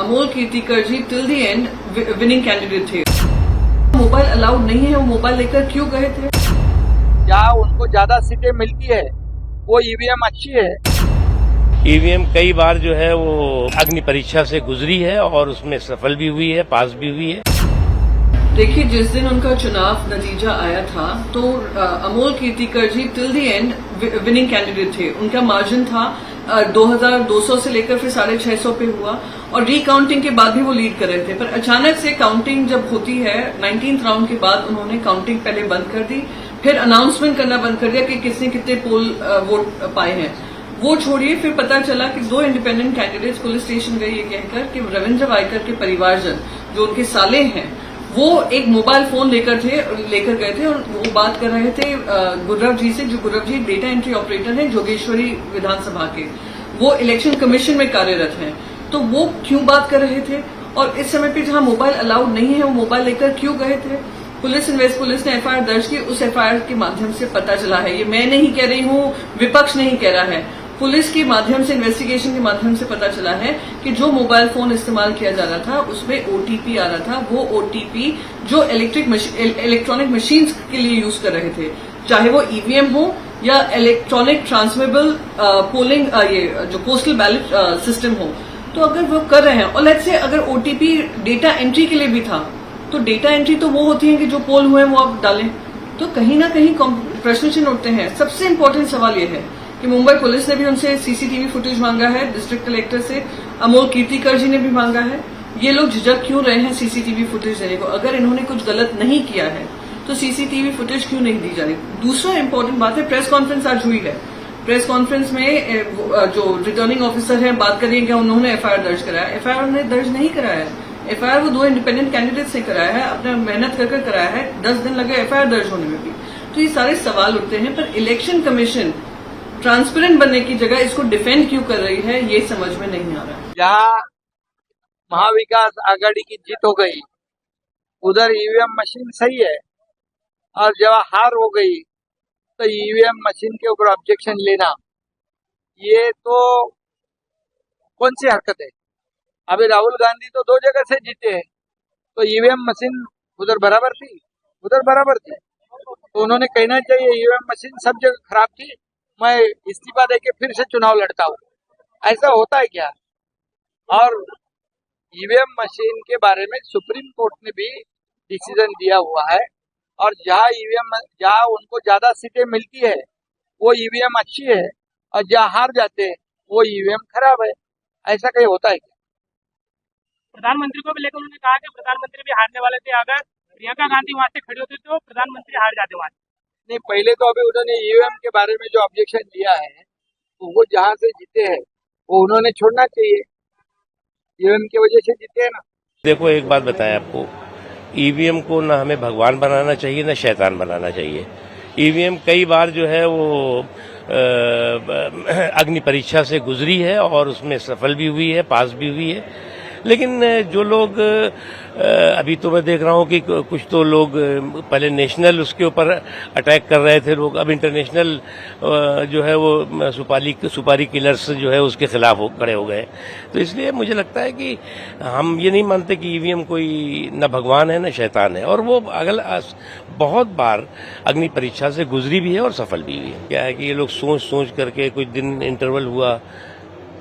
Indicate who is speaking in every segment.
Speaker 1: Amol Kirtikar ji till the end winning candidate थे। Mobile allowed नहीं है, वो मोबाइल लेकर क्यों गए थे?
Speaker 2: जहाँ उनको ज्यादा सीटें मिलती है वो ईवीएम अच्छी है।
Speaker 3: ईवीएम कई बार जो है वो अग्नि परीक्षा से गुजरी है और उसमें सफल भी हुई है, पास भी हुई है।
Speaker 1: देखिए, जिस दिन उनका चुनाव नतीजा आया था तो Amol Kirtikar ji till the end winning candidate थे। उनका मार्जिन था 2200 से लेकर फिर 650 पे हुआ और रीकाउंटिंग के बाद भी वो लीड कर रहे थे। पर अचानक से काउंटिंग जब होती है 19th राउंड के बाद उन्होंने काउंटिंग पहले बंद कर दी, फिर अनाउंसमेंट करना बंद कर दिया कि किसने कितने पोल वोट पाए हैं। वो छोड़िए, फिर पता चला कि 2 इंडिपेंडेंट कैंडिडेट्स पुलिस स्टेशन गए ये कहकर कि रविंद्र वायकर के परिवारजन जो उनके साले हैं वो एक मोबाइल फोन लेकर गए थे और वो बात कर रहे थे गुर्रव जी से, जो गुर्रव जी डेटा एंट्री ऑपरेटर हैं जोगेश्वरी विधानसभा के, वो इलेक्शन कमीशन में कार्यरत हैं। तो वो क्यों बात कर रहे थे और इस समय पे जहां मोबाइल अलाउड नहीं है वो मोबाइल लेकर क्यों गए थे? पुलिस ने एफआईआर दर्ज की, उस एफआईआर के माध्यम से पता चला है, ये मैं नहीं कह रही हूं, विपक्ष नहीं कह रहा है, पुलिस के माध्यम से इन्वेस्टिगेशन के माध्यम से पता चला है कि जो मोबाइल फोन इस्तेमाल किया जा रहा था उसमें ओटीपी आ रहा था। वो ओटीपी जो इलेक्ट्रॉनिक मशीन्स के लिए यूज कर रहे थे, चाहे वो ईवीएम हो या इलेक्ट्रॉनिक ट्रांसमिबल पोलिंग ये जो पोस्टल बैलेट सिस्टम हो, तो अगर वो कर रहे हैं और लेट्स से अगर ओटीपी डेटा एंट्री के लिए भी था, तो डेटा एंट्री तो वो होती है कि जो पोल हुए हैं वो आप डालें, तो कहीं ना कहीं प्रश्न चिन्ह उठते हैं। सबसे इम्पोर्टेंट सवाल ये है कि मुंबई पुलिस ने भी उनसे सीसीटीवी फुटेज मांगा है, डिस्ट्रिक्ट कलेक्टर से अमोल कीर्तिकर जी ने भी मांगा है। ये लोग झिझक क्यों रहे हैं सीसीटीवी फुटेज देने को? अगर इन्होंने कुछ गलत नहीं किया है तो सीसीटीवी फुटेज क्यों नहीं दी जा रही? दूसरा इम्पोर्टेंट बात है, प्रेस कॉन्फ्रेंस आज हुई है। प्रेस कॉन्फ्रेंस में जो रिटर्निंग ऑफिसर है बात करिए क्या उन्होंने एफआईआर दर्ज कराया? एफआईआर उन्होंने दर्ज नहीं कराया है। एफआईआर वो 2 इंडिपेंडेंट कैंडिडेट से कराया है, अपना मेहनत कर कराया है, 10 दिन लगे एफआईआर दर्ज होने में भी। तो ये सारे सवाल उठते हैं, पर इलेक्शन कमीशन ट्रांसपेरेंट बनने की जगह इसको डिफेंड क्यों कर रही है ये समझ में नहीं आ रहा है।
Speaker 2: जहाँ महाविकास आघाड़ी की जीत हो गई उधर ईवीएम मशीन सही है, और जब हार हो गई तो ईवीएम मशीन के ऊपर ऑब्जेक्शन लेना ये तो कौन सी हरकत है? अभी राहुल गांधी तो 2 जगह से जीते हैं, तो ईवीएम मशीन उधर बराबर थी, तो उन्होंने कहना चाहिए ईवीएम मशीन सब जगह खराब थी, मैं इस्तीफा देके फिर से चुनाव लड़ता हूँ। ऐसा होता है क्या? और ईवीएम मशीन के बारे में सुप्रीम कोर्ट ने भी डिसीजन दिया हुआ है, और जहाँ उनको ज्यादा सीटें मिलती है वो ईवीएम अच्छी है, और जहाँ हार जाते हैं वो ईवीएम खराब है। ऐसा कहीं होता है क्या?
Speaker 4: प्रधानमंत्री को भी लेकर उन्होंने कहा कि प्रधानमंत्री भी हारने वाले थे, अगर प्रियंका गांधी वहां से खड़ी होती तो प्रधानमंत्री हार जाते वहां।
Speaker 2: नहीं, पहले तो अभी उन्होंने ईवीएम के बारे में जो ऑब्जेक्शन दिया है तो वो जहाँ से जीते हैं वो उन्होंने छोड़ना चाहिए, ईवीएम की वजह से जीते हैं ना।
Speaker 3: देखो, एक बात बताएं आपको, ईवीएम को ना हमें भगवान बनाना चाहिए ना शैतान बनाना चाहिए। ईवीएम कई बार जो है वो अग्नि परीक्षा से गुजरी है और उसमें सफल भी हुई है, पास भी हुई है। लेकिन जो लोग अभी तो मैं देख रहा हूं कि कुछ तो लोग पहले नेशनल उसके ऊपर अटैक कर रहे थे लोग, अब इंटरनेशनल जो है वो सुपारी किलर्स जो है उसके खिलाफ खड़े हो गए। तो इसलिए मुझे लगता है कि हम ये नहीं मानते कि ईवीएम कोई न भगवान है न शैतान है, और वो बहुत बार अग्नि परीक्षा से गुजरी भी है और सफल भी हुई है। क्या है कि ये लोग सोच करके कुछ दिन इंटरवल हुआ,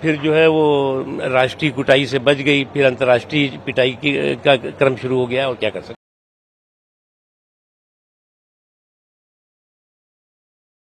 Speaker 3: फिर जो है वो राष्ट्रीय कुटाई से बच गई, फिर अंतर्राष्ट्रीय पिटाई का क्रम शुरू हो गया, और क्या कर सकते।